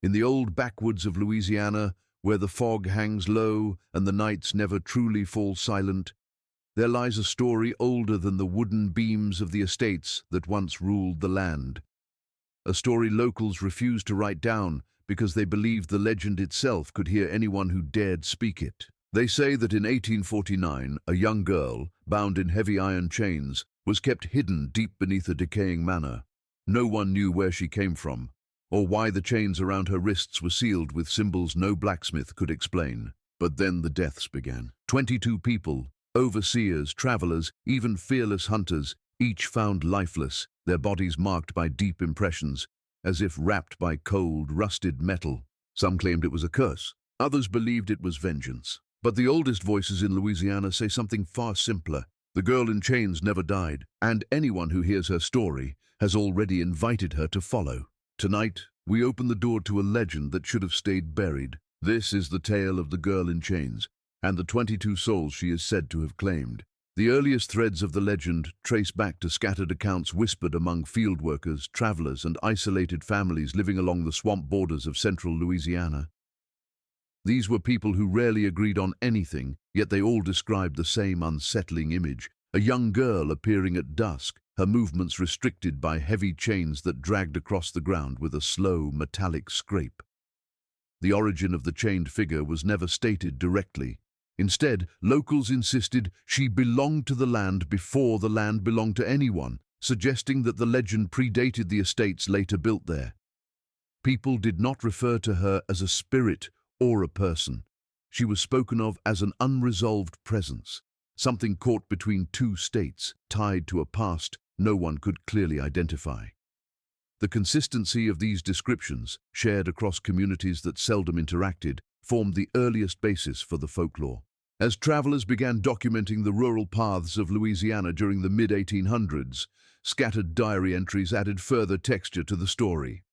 In the old backwoods of Louisiana, where the fog hangs low and the nights never truly fall silent, there lies a story older than the wooden beams of the estates that once ruled the land. A story locals refused to write down because they believed the legend itself could hear anyone who dared speak it. They say that in 1849, a young girl, bound in heavy iron chains, was kept hidden deep beneath a decaying manor. No one knew where she came from, or why the chains around her wrists were sealed with symbols no blacksmith could explain. But then the deaths began. 22 people, overseers, travelers, even fearless hunters, each found lifeless, their bodies marked by deep impressions, as if wrapped by cold, rusted metal. Some claimed it was a curse. Others believed it was vengeance. But the oldest voices in Louisiana say something far simpler. The girl in chains never died, and anyone who hears her story has already invited her to follow. Tonight, we open the door to a legend that should have stayed buried. This is the tale of the girl in chains, and the 22 souls she is said to have claimed. The earliest threads of the legend trace back to scattered accounts whispered among field workers, travelers, and isolated families living along the swamp borders of central Louisiana. These were people who rarely agreed on anything, yet they all described the same unsettling image: a young girl appearing at dusk, her movements restricted by heavy chains that dragged across the ground with a slow, metallic scrape. The origin of the chained figure was never stated directly. Instead, locals insisted she belonged to the land before the land belonged to anyone, suggesting that the legend predated the estates later built there. People did not refer to her as a spirit or a person. She was spoken of as an unresolved presence, something caught between two states, tied to a past no one could clearly identify. The consistency of these descriptions, shared across communities that seldom interacted, formed the earliest basis for the folklore. As travelers began documenting the rural paths of Louisiana during the mid-1800s, scattered diary entries added further texture to the story.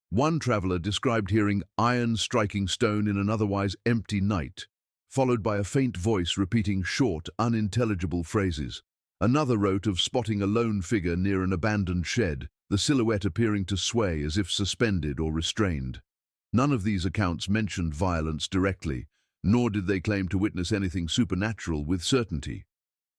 One traveler described hearing iron striking stone in an otherwise empty night, followed by a faint voice repeating short, unintelligible phrases. Another wrote of spotting a lone figure near an abandoned shed, the silhouette appearing to sway as if suspended or restrained. None of these accounts mentioned violence directly, nor did they claim to witness anything supernatural with certainty.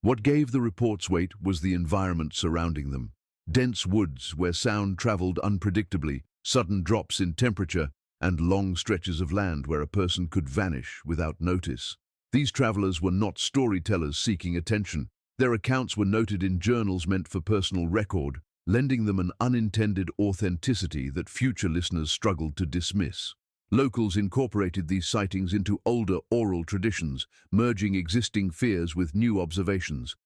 What gave the reports weight was the environment surrounding them. Dense woods where sound traveled unpredictably, sudden drops in temperature, and long stretches of land where a person could vanish without notice. These travelers were not storytellers seeking attention. Their accounts were noted in journals meant for personal record, lending them an unintended authenticity that future listeners struggled to dismiss. Locals incorporated these sightings into older oral traditions, merging existing fears with new observations.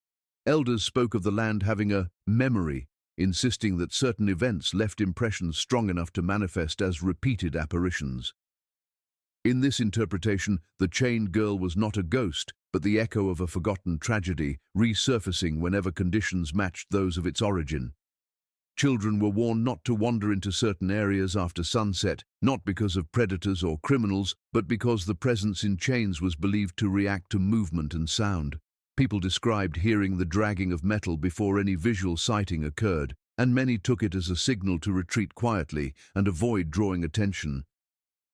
Elders spoke of the land having a memory, insisting that certain events left impressions strong enough to manifest as repeated apparitions. In this interpretation, the chained girl was not a ghost, but the echo of a forgotten tragedy, resurfacing whenever conditions matched those of its origin. Children were warned not to wander into certain areas after sunset, not because of predators or criminals, but because the presence in chains was believed to react to movement and sound. People described hearing the dragging of metal before any visual sighting occurred, and many took it as a signal to retreat quietly and avoid drawing attention.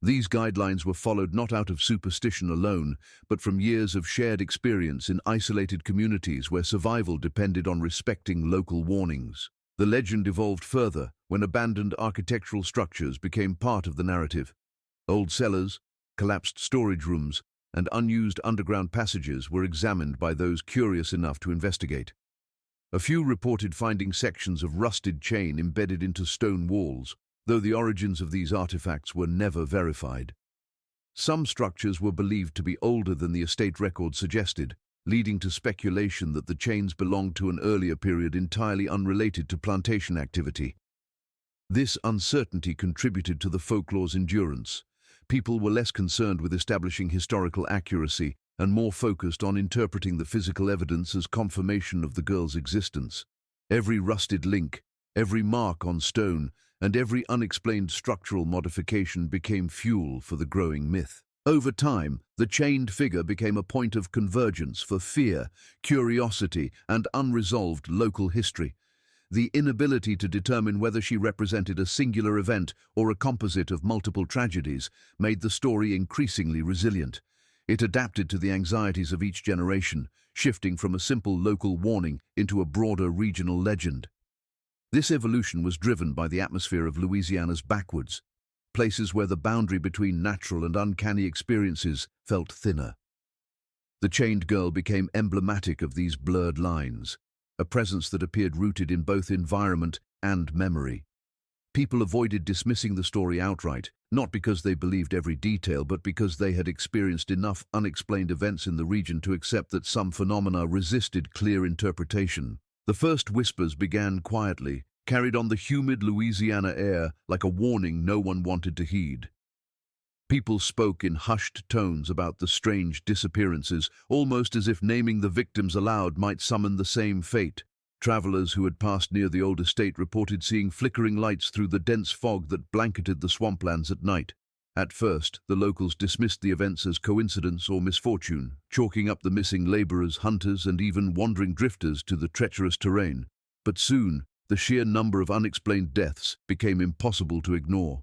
These guidelines were followed not out of superstition alone, but from years of shared experience in isolated communities where survival depended on respecting local warnings. The legend evolved further when abandoned architectural structures became part of the narrative. Old cellars, collapsed storage rooms, and unused underground passages were examined by those curious enough to investigate. A few reported finding sections of rusted chain embedded into stone walls, though the origins of these artifacts were never verified. Some structures were believed to be older than the estate record suggested, leading to speculation that the chains belonged to an earlier period entirely unrelated to plantation activity. This uncertainty contributed to the folklore's endurance. People were less concerned with establishing historical accuracy and more focused on interpreting the physical evidence as confirmation of the girl's existence. Every rusted link, every mark on stone, and every unexplained structural modification became fuel for the growing myth. Over time, the chained figure became a point of convergence for fear, curiosity, and unresolved local history. the inability to determine whether she represented a singular event or a composite of multiple tragedies made the story increasingly resilient. It adapted to the anxieties of each generation, shifting from a simple local warning into a broader regional legend. This evolution was driven by the atmosphere of Louisiana's backwoods, places where the boundary between natural and uncanny experiences felt thinner. The chained girl became emblematic of these blurred lines, a presence that appeared rooted in both environment and memory. People avoided dismissing the story outright, not because they believed every detail, but because they had experienced enough unexplained events in the region to accept that some phenomena resisted clear interpretation. The first whispers began quietly, carried on the humid Louisiana air like a warning no one wanted to heed. People spoke in hushed tones about the strange disappearances, almost as if naming the victims aloud might summon the same fate. Travelers who had passed near the old estate reported seeing flickering lights through the dense fog that blanketed the swamplands at night. At first, the locals dismissed the events as coincidence or misfortune, chalking up the missing laborers, hunters, and even wandering drifters to the treacherous terrain. But soon, the sheer number of unexplained deaths became impossible to ignore.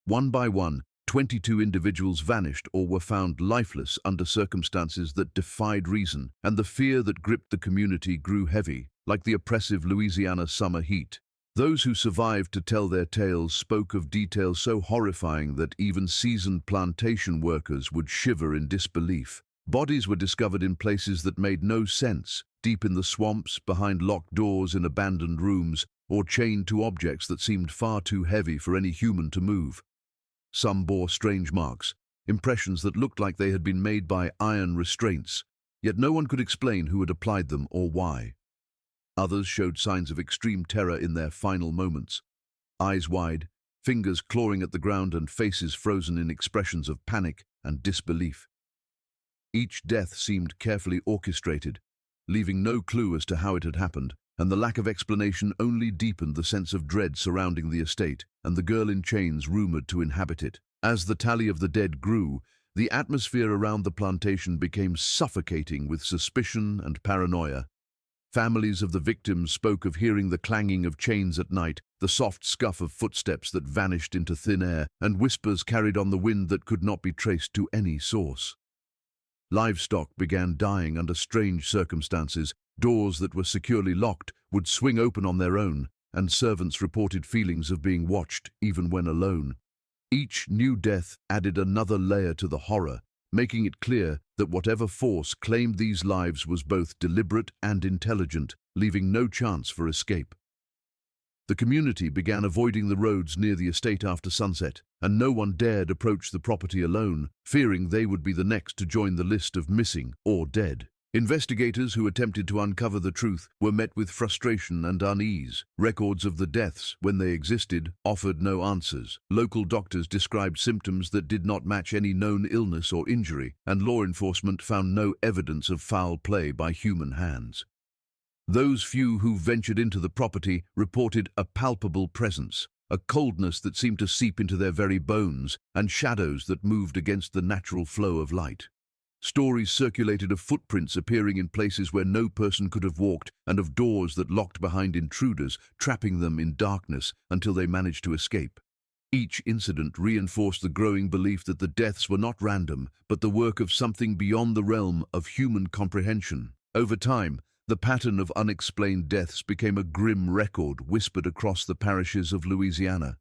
One by one, 22 individuals vanished or were found lifeless under circumstances that defied reason, and the fear that gripped the community grew heavy, like the oppressive Louisiana summer heat. Those who survived to tell their tales spoke of details so horrifying that even seasoned plantation workers would shiver in disbelief. Bodies were discovered in places that made no sense, deep in the swamps, behind locked doors in abandoned rooms, or chained to objects that seemed far too heavy for any human to move. Some bore strange marks, impressions that looked like they had been made by iron restraints, yet no one could explain who had applied them or why. Others showed signs of extreme terror in their final moments, eyes wide, fingers clawing at the ground, and faces frozen in expressions of panic and disbelief. Each death seemed carefully orchestrated, leaving no clue as to how it had happened, and the lack of explanation only deepened the sense of dread surrounding the estate and the girl in chains rumored to inhabit it. As the tally of the dead grew, the atmosphere around the plantation became suffocating with suspicion and paranoia. Families of the victims spoke of hearing the clanging of chains at night, the soft scuff of footsteps that vanished into thin air, and whispers carried on the wind that could not be traced to any source. Livestock began dying under strange circumstances. Doors that were securely locked would swing open on their own, and servants reported feelings of being watched even when alone. Each new death added another layer to the horror, making it clear that whatever force claimed these lives was both deliberate and intelligent, leaving no chance for escape. The community began avoiding the roads near the estate after sunset, and no one dared approach the property alone, fearing they would be the next to join the list of missing or dead. Investigators who attempted to uncover the truth were met with frustration and unease. Records of the deaths, when they existed, offered no answers. Local doctors described symptoms that did not match any known illness or injury, and law enforcement found no evidence of foul play by human hands. Those few who ventured into the property reported a palpable presence, a coldness that seemed to seep into their very bones, and shadows that moved against the natural flow of light. Stories circulated of footprints appearing in places where no person could have walked, and of doors that locked behind intruders, trapping them in darkness until they managed to escape. Each incident reinforced the growing belief that the deaths were not random, but the work of something beyond the realm of human comprehension. Over time, the pattern of unexplained deaths became a grim record whispered across the parishes of Louisiana.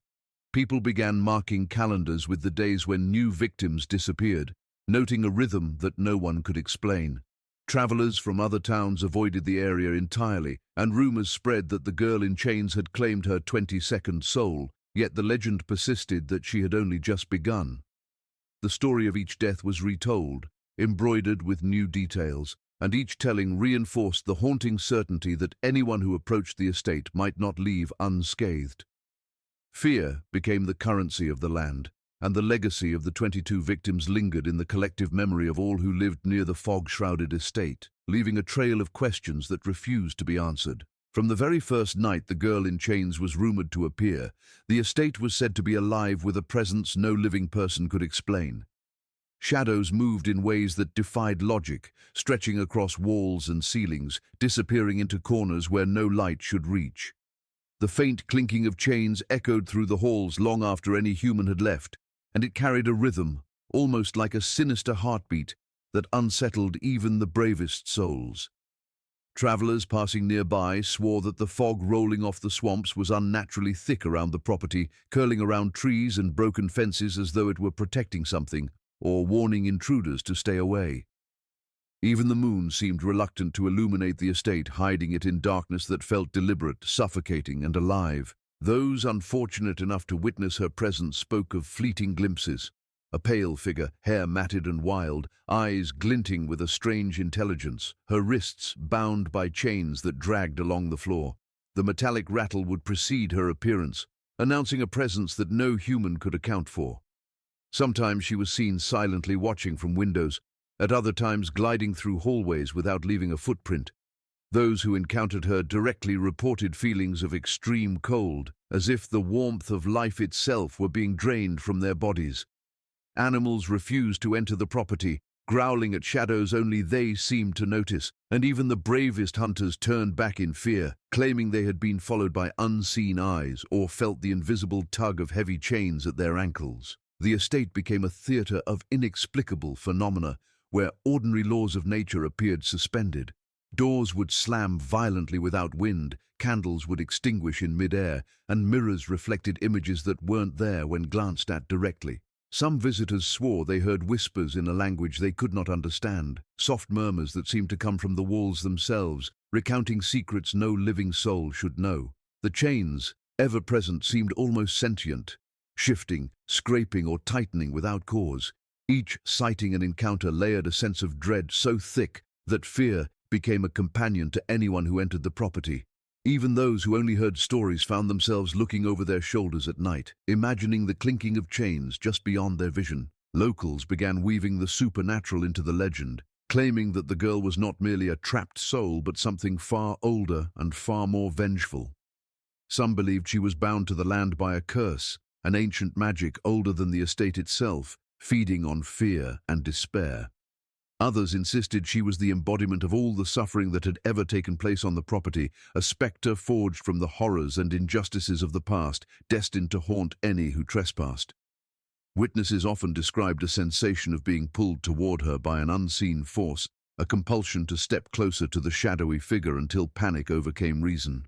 People began marking calendars with the days when new victims disappeared, noting a rhythm that no one could explain. Travelers from other towns avoided the area entirely, and rumors spread that the girl in chains had claimed her 22nd soul, yet the legend persisted that she had only just begun. The story of each death was retold, embroidered with new details, and each telling reinforced the haunting certainty that anyone who approached the estate might not leave unscathed. Fear became the currency of the land, and the legacy of the 22 victims lingered in the collective memory of all who lived near the fog-shrouded estate, leaving a trail of questions that refused to be answered. From the very first night the girl in chains was rumored to appear, the estate was said to be alive with a presence no living person could explain. Shadows moved in ways that defied logic, stretching across walls and ceilings, disappearing into corners where no light should reach. The faint clinking of chains echoed through the halls long after any human had left, and it carried a rhythm, almost like a sinister heartbeat, that unsettled even the bravest souls. Travelers passing nearby swore that the fog rolling off the swamps was unnaturally thick around the property, curling around trees and broken fences as though it were protecting something, or warning intruders to stay away. Even the moon seemed reluctant to illuminate the estate, hiding it in darkness that felt deliberate, suffocating, and alive. Those unfortunate enough to witness her presence spoke of fleeting glimpses. A pale figure, hair matted and wild, eyes glinting with a strange intelligence, her wrists bound by chains that dragged along the floor. The metallic rattle would precede her appearance, announcing a presence that no human could account for. Sometimes she was seen silently watching from windows, at other times gliding through hallways without leaving a footprint. Those who encountered her directly reported feelings of extreme cold, as if the warmth of life itself were being drained from their bodies. Animals refused to enter the property, growling at shadows only they seemed to notice, and even the bravest hunters turned back in fear, claiming they had been followed by unseen eyes or felt the invisible tug of heavy chains at their ankles. The estate became a theater of inexplicable phenomena, where ordinary laws of nature appeared suspended. Doors would slam violently without wind, candles would extinguish in mid-air, and mirrors reflected images that weren't there when glanced at directly. Some visitors swore they heard whispers in a language they could not understand, soft murmurs that seemed to come from the walls themselves, recounting secrets no living soul should know. The chains, ever present, seemed almost sentient, shifting, scraping, or tightening without cause. Each sighting and encounter layered a sense of dread so thick that fear became a companion to anyone who entered the property. Even those who only heard stories found themselves looking over their shoulders at night, imagining the clinking of chains just beyond their vision. Locals began weaving the supernatural into the legend, claiming that the girl was not merely a trapped soul but something far older and far more vengeful. Some believed she was bound to the land by a curse, an ancient magic older than the estate itself, feeding on fear and despair. Others insisted she was the embodiment of all the suffering that had ever taken place on the property, a spectre forged from the horrors and injustices of the past, destined to haunt any who trespassed. Witnesses often described a sensation of being pulled toward her by an unseen force, a compulsion to step closer to the shadowy figure until panic overcame reason.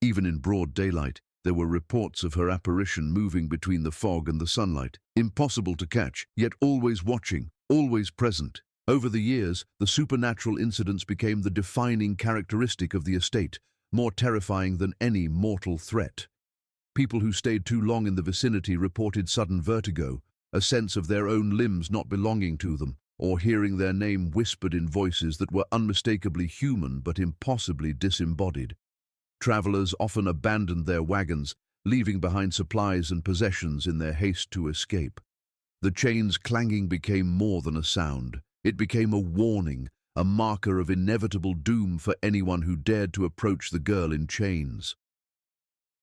Even in broad daylight, there were reports of her apparition moving between the fog and the sunlight, impossible to catch, yet always watching, always present. Over the years, the supernatural incidents became the defining characteristic of the estate, more terrifying than any mortal threat. People who stayed too long in the vicinity reported sudden vertigo, a sense of their own limbs not belonging to them, or hearing their name whispered in voices that were unmistakably human but impossibly disembodied. Travelers often abandoned their wagons, leaving behind supplies and possessions in their haste to escape. The chains clanging became more than a sound. It became a warning, a marker of inevitable doom for anyone who dared to approach the girl in chains.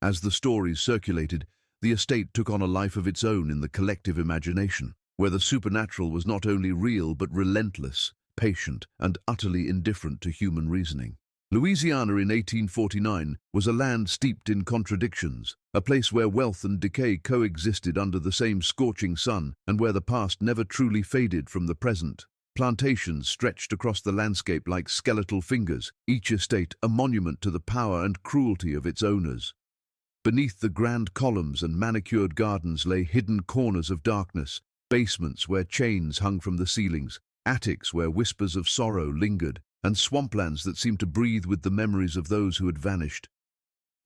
As the stories circulated, the estate took on a life of its own in the collective imagination, where the supernatural was not only real but relentless, patient, and utterly indifferent to human reasoning. Louisiana in 1849 was a land steeped in contradictions, a place where wealth and decay coexisted under the same scorching sun, and where the past never truly faded from the present. Plantations stretched across the landscape like skeletal fingers, each estate a monument to the power and cruelty of its owners. Beneath the grand columns and manicured gardens lay hidden corners of darkness, basements where chains hung from the ceilings, attics where whispers of sorrow lingered, and swamplands that seemed to breathe with the memories of those who had vanished.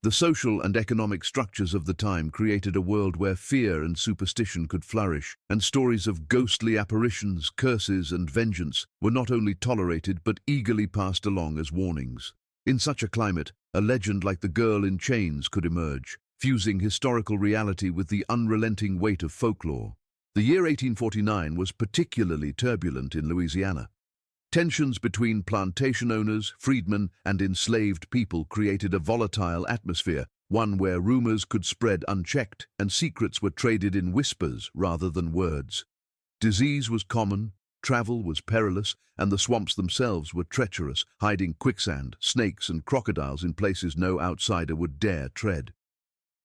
The social and economic structures of the time created a world where fear and superstition could flourish, and stories of ghostly apparitions, curses, and vengeance were not only tolerated but eagerly passed along as warnings. In such a climate, a legend like the girl in chains could emerge, fusing historical reality with the unrelenting weight of folklore. The year 1849 was particularly turbulent in Louisiana. Tensions between plantation owners, freedmen, and enslaved people created a volatile atmosphere, one where rumors could spread unchecked and secrets were traded in whispers rather than words. Disease was common, travel was perilous, and the swamps themselves were treacherous, hiding quicksand, snakes, and crocodiles in places no outsider would dare tread.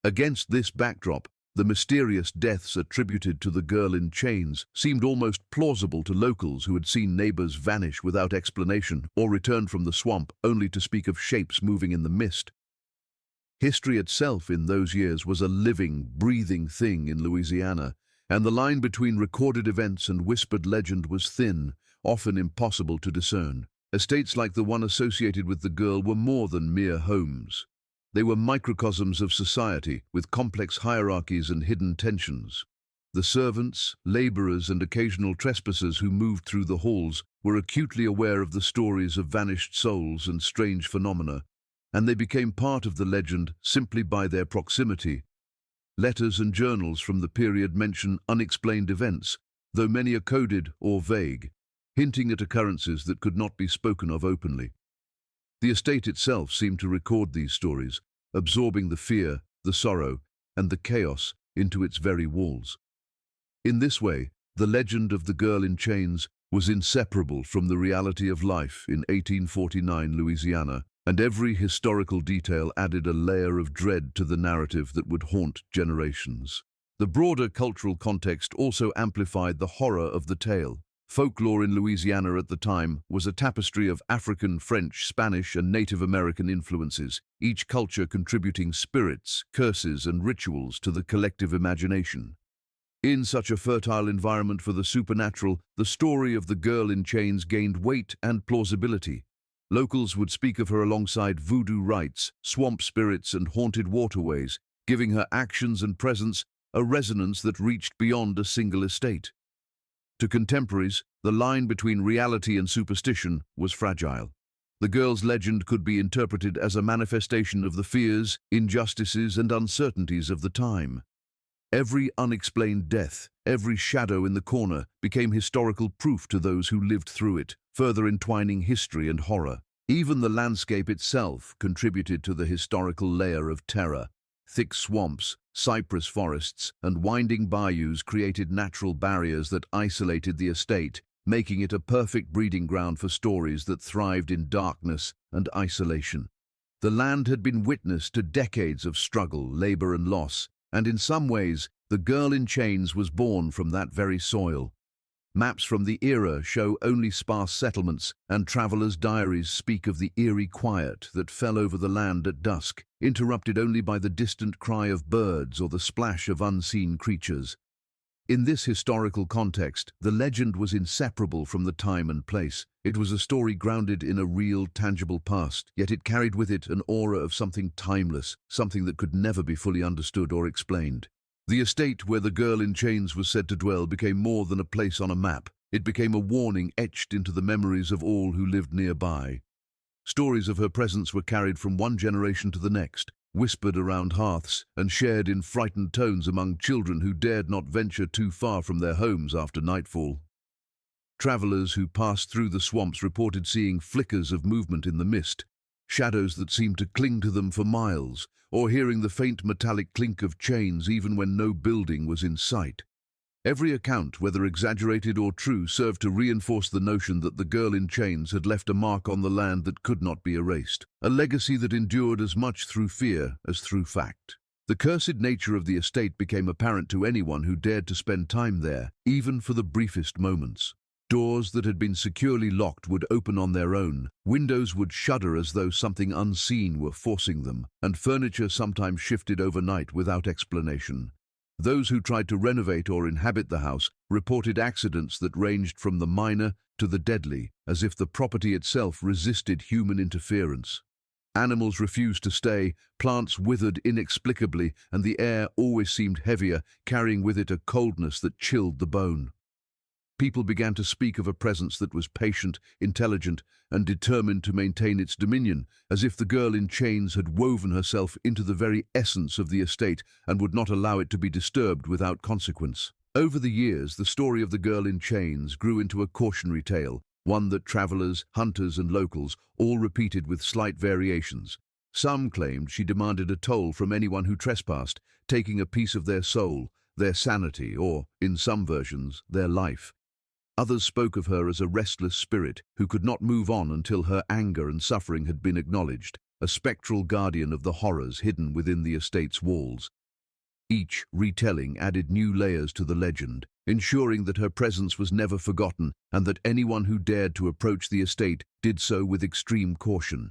Against this backdrop, the mysterious deaths attributed to the girl in chains seemed almost plausible to locals who had seen neighbors vanish without explanation or return from the swamp only to speak of shapes moving in the mist. History itself in those years was a living, breathing thing in Louisiana, and the line between recorded events and whispered legend was thin, often impossible to discern. Estates like the one associated with the girl were more than mere homes. They were microcosms of society, with complex hierarchies and hidden tensions. The servants, laborers, and occasional trespassers who moved through the halls were acutely aware of the stories of vanished souls and strange phenomena, and they became part of the legend simply by their proximity. Letters and journals from the period mention unexplained events, though many are coded or vague, hinting at occurrences that could not be spoken of openly. The estate itself seemed to record these stories, absorbing the fear, the sorrow, and the chaos into its very walls. In this way, the legend of the girl in chains was inseparable from the reality of life in 1849 Louisiana, and every historical detail added a layer of dread to the narrative that would haunt generations. The broader cultural context also amplified the horror of the tale. Folklore in Louisiana at the time was a tapestry of African, French, Spanish, and Native American influences, each culture contributing spirits, curses, and rituals to the collective imagination. In such a fertile environment for the supernatural, the story of the girl in chains gained weight and plausibility. Locals would speak of her alongside voodoo rites, swamp spirits, and haunted waterways, giving her actions and presence a resonance that reached beyond a single estate. To contemporaries, the line between reality and superstition was fragile. The girl's legend could be interpreted as a manifestation of the fears, injustices, and uncertainties of the time. Every unexplained death, every shadow in the corner, became historical proof to those who lived through it, further entwining history and horror. Even the landscape itself contributed to the historical layer of terror. Thick swamps, cypress forests, and winding bayous created natural barriers that isolated the estate, making it a perfect breeding ground for stories that thrived in darkness and isolation. The land had been witness to decades of struggle, labor, and loss, and in some ways, the girl in chains was born from that very soil. Maps from the era show only sparse settlements, and travelers' diaries speak of the eerie quiet that fell over the land at dusk, interrupted only by the distant cry of birds or the splash of unseen creatures. In this historical context, the legend was inseparable from the time and place. It was a story grounded in a real, tangible past, yet it carried with it an aura of something timeless, something that could never be fully understood or explained. The estate where the girl in chains was said to dwell became more than a place on a map. It became a warning etched into the memories of all who lived nearby. Stories of her presence were carried from one generation to the next, whispered around hearths, and shared in frightened tones among children who dared not venture too far from their homes after nightfall. Travelers who passed through the swamps reported seeing flickers of movement in the mist, shadows that seemed to cling to them for miles, or hearing the faint metallic clink of chains even when no building was in sight. Every account, whether exaggerated or true, served to reinforce the notion that the girl in chains had left a mark on the land that could not be erased, a legacy that endured as much through fear as through fact. The cursed nature of the estate became apparent to anyone who dared to spend time there, even for the briefest moments. Doors that had been securely locked would open on their own, windows would shudder as though something unseen were forcing them, and furniture sometimes shifted overnight without explanation. Those who tried to renovate or inhabit the house reported accidents that ranged from the minor to the deadly, as if the property itself resisted human interference. Animals refused to stay, plants withered inexplicably, and the air always seemed heavier, carrying with it a coldness that chilled the bone. People began to speak of a presence that was patient, intelligent, and determined to maintain its dominion, as if the girl in chains had woven herself into the very essence of the estate and would not allow it to be disturbed without consequence. Over the years, the story of the girl in chains grew into a cautionary tale, one that travelers, hunters, and locals all repeated with slight variations. Some claimed she demanded a toll from anyone who trespassed, taking a piece of their soul, their sanity, or, in some versions, their life. Others spoke of her as a restless spirit who could not move on until her anger and suffering had been acknowledged, a spectral guardian of the horrors hidden within the estate's walls. Each retelling added new layers to the legend, ensuring that her presence was never forgotten and that anyone who dared to approach the estate did so with extreme caution.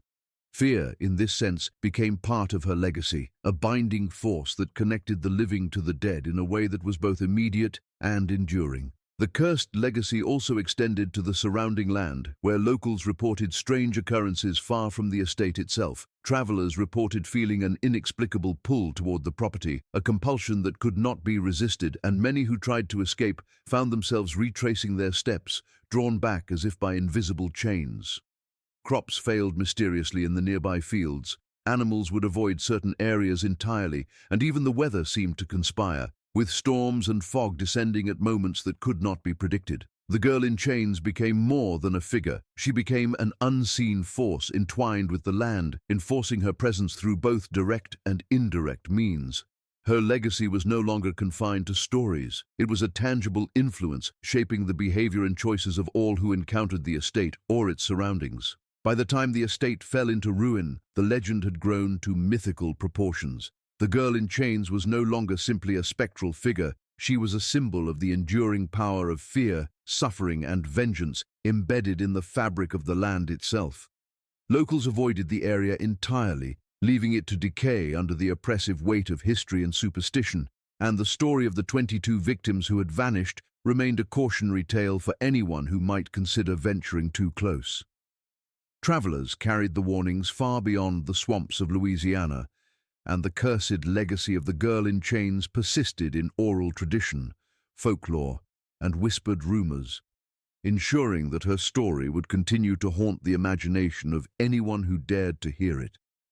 Fear, in this sense, became part of her legacy, a binding force that connected the living to the dead in a way that was both immediate and enduring. The cursed legacy also extended to the surrounding land, where locals reported strange occurrences far from the estate itself. Travelers reported feeling an inexplicable pull toward the property, a compulsion that could not be resisted, and many who tried to escape found themselves retracing their steps, drawn back as if by invisible chains. Crops failed mysteriously in the nearby fields, animals would avoid certain areas entirely, and even the weather seemed to conspire, with storms and fog descending at moments that could not be predicted. The girl in chains became more than a figure. She became an unseen force entwined with the land, enforcing her presence through both direct and indirect means. Her legacy was no longer confined to stories. It was a tangible influence, shaping the behavior and choices of all who encountered the estate or its surroundings. By the time the estate fell into ruin, the legend had grown to mythical proportions. The girl in chains was no longer simply a spectral figure. She was a symbol of the enduring power of fear, suffering, and vengeance embedded in the fabric of the land itself. Locals avoided the area entirely, leaving it to decay under the oppressive weight of history and superstition, and the story of the 22 victims who had vanished remained a cautionary tale for anyone who might consider venturing too close. Travelers carried the warnings far beyond the swamps of Louisiana, and the cursed legacy of the girl in chains persisted in oral tradition, folklore, and whispered rumors, ensuring that her story would continue to haunt the imagination of anyone who dared to hear it.